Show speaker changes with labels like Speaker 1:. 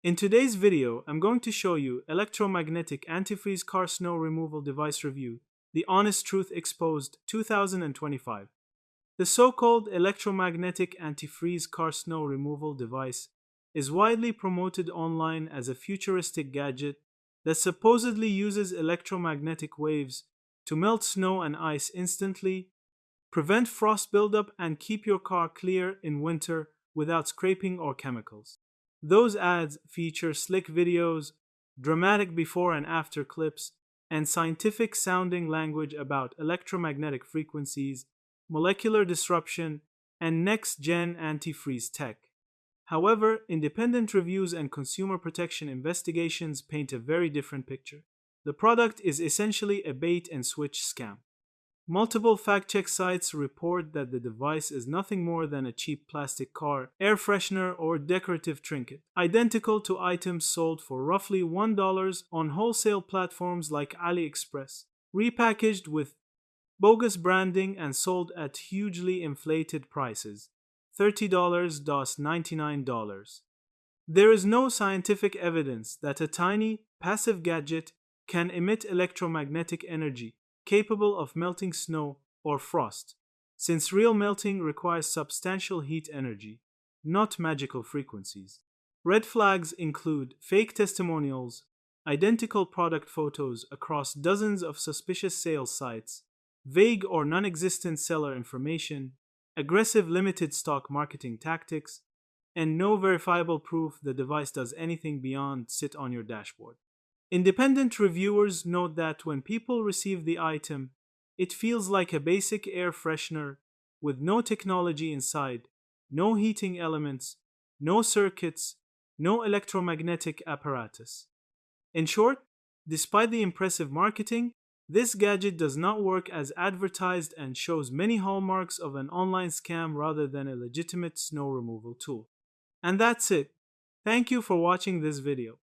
Speaker 1: In today's video, I'm going to show you Electromagnetic Antifreeze Car Snow Removal Device Review, The Honest Truth Exposed 2025. The so-called Electromagnetic Antifreeze Car Snow Removal Device is widely promoted online as a futuristic gadget that supposedly uses electromagnetic waves to melt snow and ice instantly, prevent frost buildup, and keep your car clear in winter without scraping or chemicals. Those ads feature slick videos, dramatic before and after clips, and scientific sounding language about electromagnetic frequencies, molecular disruption, and next gen antifreeze tech. However, independent reviews and consumer protection investigations paint a very different picture. The product is essentially a bait and switch scam. Multiple fact check sites report that the device is nothing more than a cheap plastic car, air freshener, or decorative trinket, identical to items sold for roughly $1 on wholesale platforms like AliExpress, repackaged with bogus branding and sold at hugely inflated prices $30 DOS $99. There is no scientific evidence that a tiny, passive gadget can emit electromagnetic energy capable of melting snow or frost, since real melting requires substantial heat energy, not magical frequencies. Red flags include fake testimonials, identical product photos across dozens of suspicious sales sites, vague or non existent seller information, aggressive limited stock marketing tactics, and no verifiable proof the device does anything beyond sit on your dashboard. Independent reviewers note that when people receive the item, it feels like a basic air freshener with no technology inside, no heating elements, no circuits, no electromagnetic apparatus. In short, despite the impressive marketing, this gadget does not work as advertised and shows many hallmarks of an online scam rather than a legitimate snow removal tool. And that's it. Thank you for watching this video.